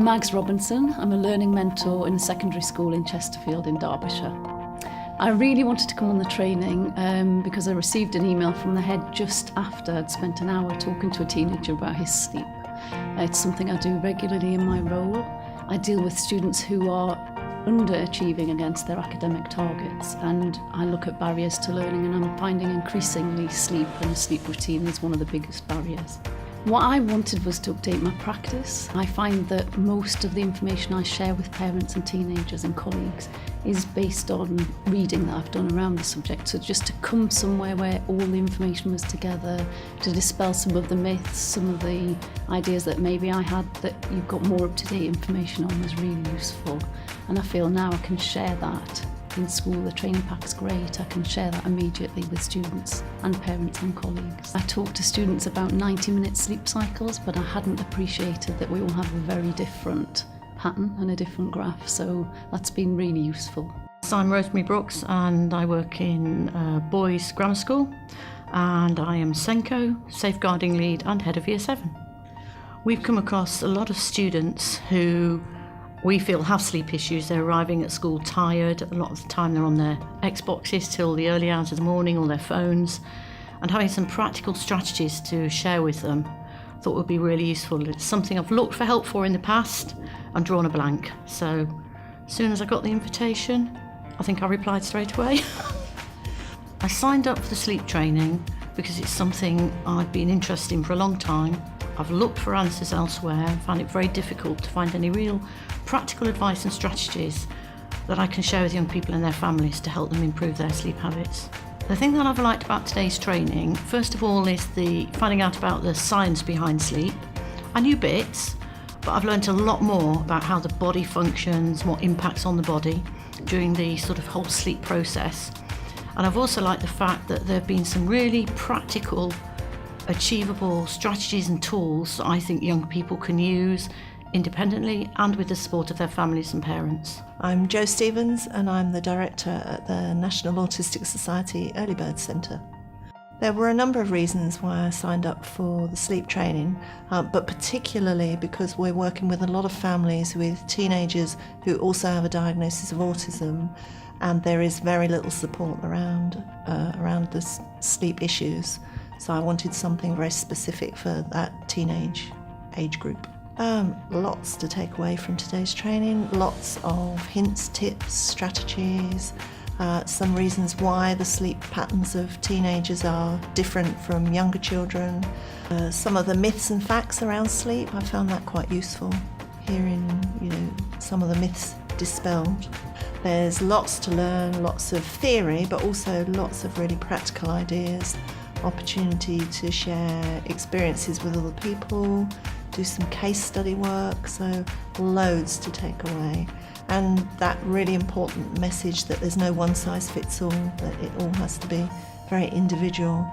I'm Mags Robinson. I'm a learning mentor in a secondary school in Chesterfield in Derbyshire. I really wanted to come on the training because I received an email from the head just after I'd spent an hour talking to a teenager about his sleep. It's something I do regularly in my role. I deal with students who are underachieving against their academic targets, and I look at barriers to learning, and I'm finding increasingly sleep and a sleep routine is one of the biggest barriers. What I wanted was to update my practice. I find that most of the information I share with parents and teenagers and colleagues is based on reading that I've done around the subject. So just to come somewhere where all the information was together, to dispel some of the myths, some of the ideas that maybe I had that you've got more up-to-date information on was really useful. And I feel now I can share that in school. The training pack's great. I can share that immediately with students and parents and colleagues. I talk to students about 90-minute sleep cycles, but I hadn't appreciated that we all have a very different pattern and a different graph, so that's been really useful. So I'm Rosemary Brooks and I work in boys grammar school, and I am SENCO, safeguarding lead and head of Year 7. We've come across a lot of students who we feel have sleep issues. They're arriving at school tired. A lot of the time they're on their Xboxes till the early hours of the morning, or their phones, and having some practical strategies to share with them I thought would be really useful. It's something I've looked for help for in the past and drawn a blank. So as soon as I got the invitation, I think I replied straight away. I signed up for the sleep training because it's something I've been interested in for a long time. I've looked for answers elsewhere and found it very difficult to find any real practical advice and strategies that I can share with young people and their families to help them improve their sleep habits. The thing that I've liked about today's training, first of all, is the finding out about the science behind sleep. I knew bits, but I've learned a lot more about how the body functions, what impacts on the body during the sort of whole sleep process. And I've also liked the fact that there have been some really practical, achievable strategies and tools that I think young people can use independently and with the support of their families and parents. I'm Jo Stevens and I'm the director at the National Autistic Society Early Bird Centre. There were a number of reasons why I signed up for the sleep training, but particularly because we're working with a lot of families with teenagers who also have a diagnosis of autism, and there is very little support around the sleep issues. So I wanted something very specific for that teenage age group. Lots to take away from today's training, lots of hints, tips, strategies, some reasons why the sleep patterns of teenagers are different from younger children, some of the myths and facts around sleep. I found that quite useful, hearing some of the myths dispelled. There's lots to learn, lots of theory, but also lots of really practical ideas, opportunity to share experiences with other people, do some case study work, so loads to take away. And that really important message that there's no one size fits all, that it all has to be very individual.